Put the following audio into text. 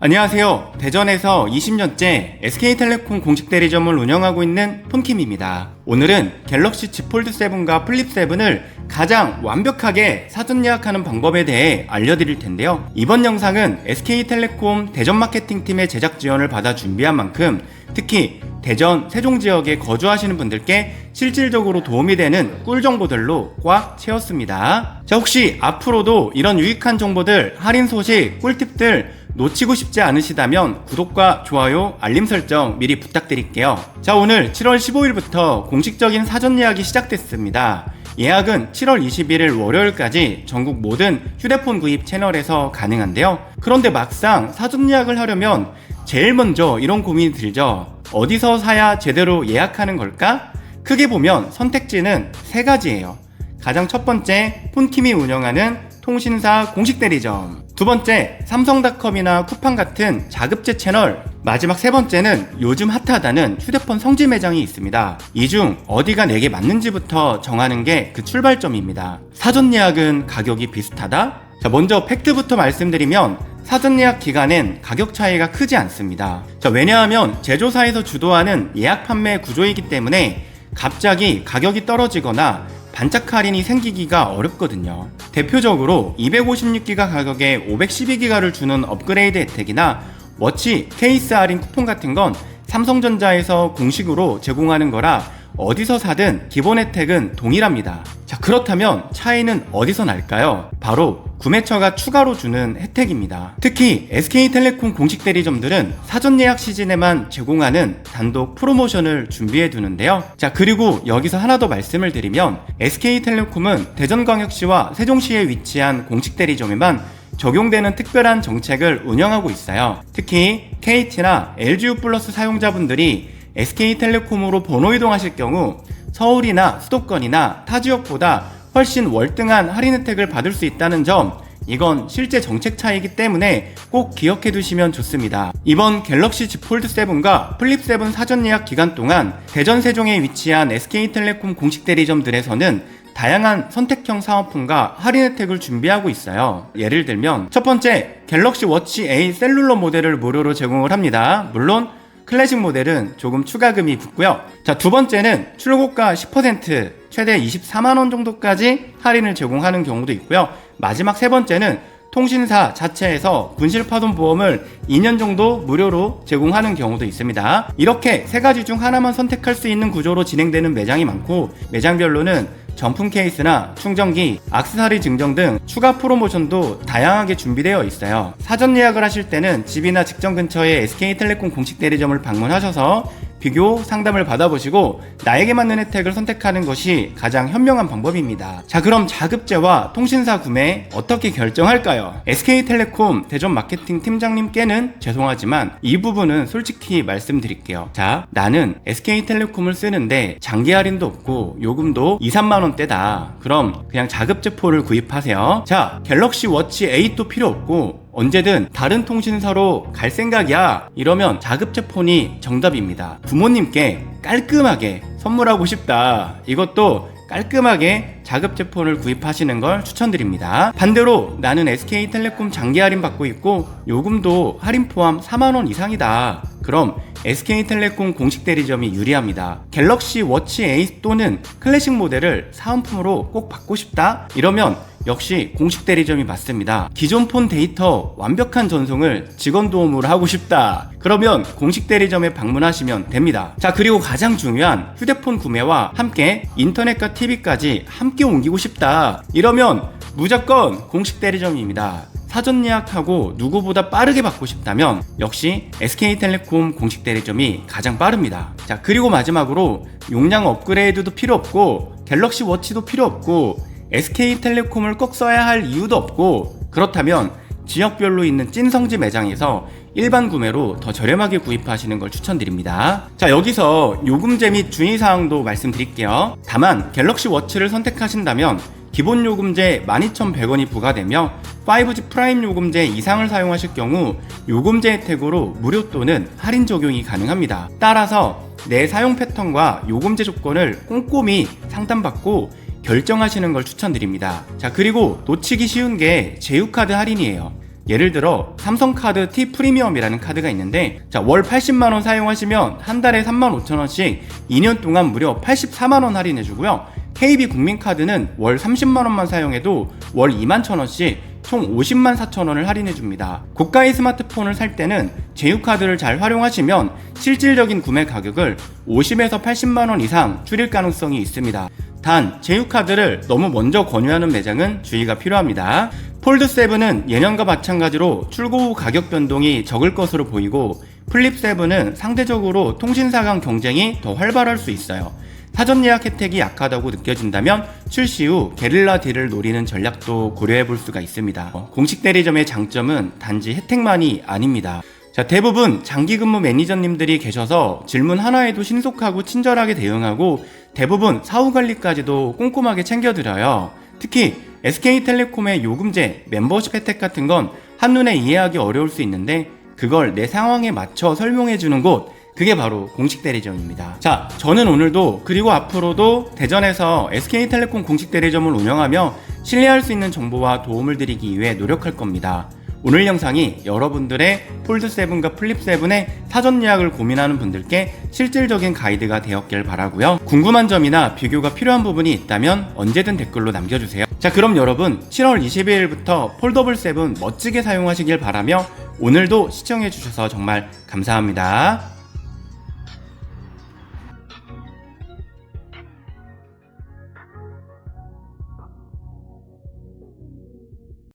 안녕하세요. 대전에서 20년째 SK텔레콤 공식 대리점을 운영하고 있는 폰킴입니다. 오늘은 갤럭시 Z 폴드 7과 플립 7을 가장 완벽하게 사전 예약하는 방법에 대해 알려드릴 텐데요. 이번 영상은 SK텔레콤 대전 마케팅팀의 제작 지원을 받아 준비한 만큼 특히 대전, 세종 지역에 거주하시는 분들께 실질적으로 도움이 되는 꿀 정보들로 꽉 채웠습니다. 자, 혹시 앞으로도 이런 유익한 정보들, 할인 소식, 꿀팁들 놓치고 싶지 않으시다면 구독과 좋아요, 알림 설정 미리 부탁드릴게요. 자, 오늘 7월 15일부터 공식적인 사전 예약이 시작됐습니다. 예약은 7월 21일 월요일까지 전국 모든 휴대폰 구입 채널에서 가능한데요. 그런데 막상 사전 예약을 하려면 제일 먼저 이런 고민이 들죠. 어디서 사야 제대로 예약하는 걸까? 크게 보면 선택지는 세 가지예요. 가장 첫 번째, 폰킴이 운영하는 통신사 공식 대리점. 두 번째, 삼성닷컴이나 쿠팡 같은 자급제 채널. 마지막 세 번째는 요즘 핫하다는 휴대폰 성지 매장이 있습니다. 이 중 어디가 내게 맞는지부터 정하는 게 그 출발점입니다. 사전 예약은 가격이 비슷하다? 자, 먼저 팩트부터 말씀드리면 사전 예약 기간엔 가격 차이가 크지 않습니다. 자, 왜냐하면 제조사에서 주도하는 예약 판매 구조이기 때문에 갑자기 가격이 떨어지거나 반짝 할인이 생기기가 어렵거든요. 대표적으로 256기가 가격에 512기가를 주는 업그레이드 혜택이나 워치, 케이스 할인 쿠폰 같은 건 삼성전자에서 공식으로 제공하는 거라 어디서 사든 기본 혜택은 동일합니다. 자, 그렇다면 차이는 어디서 날까요? 바로 구매처가 추가로 주는 혜택입니다. 특히 SK텔레콤 공식 대리점들은 사전 예약 시즌에만 제공하는 단독 프로모션을 준비해 두는데요. 자, 그리고 여기서 하나 더 말씀을 드리면 SK텔레콤은 대전광역시와 세종시에 위치한 공식 대리점에만 적용되는 특별한 정책을 운영하고 있어요. 특히 KT나 LGU 플러스 사용자분들이 SK텔레콤으로 번호 이동하실 경우 서울이나 수도권이나 타 지역보다 훨씬 월등한 할인 혜택을 받을 수 있다는 점, 이건 실제 정책 차이기 때문에 꼭 기억해 두시면 좋습니다. 이번 갤럭시 Z 폴드 7과 플립 7 사전 예약 기간 동안 대전 세종에 위치한 SK텔레콤 공식 대리점들에서는 다양한 선택형 사은품과 할인 혜택을 준비하고 있어요. 예를 들면 첫 번째, 갤럭시 워치 A 셀룰러 모델을 무료로 제공을 합니다. 물론 클래식 모델은 조금 추가금이 붙고요. 자, 두 번째는 출고가 10%, 최대 24만원 정도까지 할인을 제공하는 경우도 있고요. 마지막 세 번째는 통신사 자체에서 분실파손 보험을 2년 정도 무료로 제공하는 경우도 있습니다. 이렇게 세 가지 중 하나만 선택할 수 있는 구조로 진행되는 매장이 많고, 매장별로는 정품 케이스나 충전기, 액세서리 증정 등 추가 프로모션도 다양하게 준비되어 있어요. 사전 예약을 하실 때는 집이나 직전 근처의 SK텔레콤 공식 대리점을 방문하셔서 비교 상담을 받아보시고 나에게 맞는 혜택을 선택하는 것이 가장 현명한 방법입니다. 자, 그럼 자급제와 통신사 구매 어떻게 결정할까요? SK텔레콤 대전 마케팅 팀장님께는 죄송하지만 이 부분은 솔직히 말씀드릴게요. 자, 나는 SK텔레콤을 쓰는데 장기 할인도 없고 요금도 2, 3만원대다. 그럼 그냥 자급제포를 구입하세요. 자, 갤럭시 워치 8도 필요 없고 언제든 다른 통신사로 갈 생각이야, 이러면 자급제 폰이 정답입니다. 부모님께 깔끔하게 선물하고 싶다, 이것도 깔끔하게 자급제 폰을 구입하시는 걸 추천드립니다. 반대로 나는 SK텔레콤 장기 할인 받고 있고 요금도 할인 포함 4만원 이상이다, 그럼 SK텔레콤 공식 대리점이 유리합니다. 갤럭시 워치 8 또는 클래식 모델을 사은품으로 꼭 받고 싶다, 이러면 역시 공식 대리점이 맞습니다. 기존 폰 데이터 완벽한 전송을 직원 도움으로 하고 싶다, 그러면 공식 대리점에 방문하시면 됩니다. 자, 그리고 가장 중요한 휴대폰 구매와 함께 인터넷과 TV까지 함께 옮기고 싶다, 이러면 무조건 공식 대리점입니다. 사전 예약하고 누구보다 빠르게 받고 싶다면 역시 SK텔레콤 공식 대리점이 가장 빠릅니다. 자, 그리고 마지막으로 용량 업그레이드도 필요 없고 갤럭시 워치도 필요 없고 SK텔레콤을 꼭 써야 할 이유도 없고, 그렇다면 지역별로 있는 찐성지 매장에서 일반 구매로 더 저렴하게 구입하시는 걸 추천드립니다. 자, 여기서 요금제 및 주의사항도 말씀드릴게요. 다만 갤럭시 워치를 선택하신다면 기본 요금제 12,100원이 부과되며 5G 프라임 요금제 이상을 사용하실 경우 요금제 혜택으로 무료 또는 할인 적용이 가능합니다. 따라서 내 사용 패턴과 요금제 조건을 꼼꼼히 상담받고 결정하시는 걸 추천드립니다. 자, 그리고 놓치기 쉬운 게 제휴카드 할인이에요. 예를 들어 삼성카드 T 프리미엄이라는 카드가 있는데, 자, 월 80만원 사용하시면 한 달에 35,000원씩 2년 동안 무려 84만원 할인해주고요. KB 국민카드는 월 30만원만 사용해도 월 21,000원씩 총 50만 4천원을 할인해줍니다. 고가의 스마트폰을 살 때는 제휴카드를 잘 활용하시면 실질적인 구매 가격을 50에서 80만원 이상 줄일 가능성이 있습니다. 단, 제휴카드를 너무 먼저 권유하는 매장은 주의가 필요합니다. 폴드7은 예년과 마찬가지로 출고 후 가격 변동이 적을 것으로 보이고, 플립7은 상대적으로 통신사 간 경쟁이 더 활발할 수 있어요. 사전 예약 혜택이 약하다고 느껴진다면 출시 후 게릴라 딜을 노리는 전략도 고려해 볼 수가 있습니다. 공식 대리점의 장점은 단지 혜택만이 아닙니다. 자, 대부분 장기 근무 매니저님들이 계셔서 질문 하나에도 신속하고 친절하게 대응하고, 대부분 사후 관리까지도 꼼꼼하게 챙겨드려요. 특히 SK텔레콤의 요금제, 멤버십 혜택 같은 건 한눈에 이해하기 어려울 수 있는데, 그걸 내 상황에 맞춰 설명해주는 곳, 그게 바로 공식 대리점입니다. 자, 저는 오늘도 그리고 앞으로도 대전에서 SK텔레콤 공식 대리점을 운영하며 신뢰할 수 있는 정보와 도움을 드리기 위해 노력할 겁니다. 오늘 영상이 여러분들의 폴드7과 플립7의 사전 예약을 고민하는 분들께 실질적인 가이드가 되었길 바라고요. 궁금한 점이나 비교가 필요한 부분이 있다면 언제든 댓글로 남겨주세요. 자, 그럼 여러분 7월 22일부터 폴더블7 멋지게 사용하시길 바라며 오늘도 시청해주셔서 정말 감사합니다.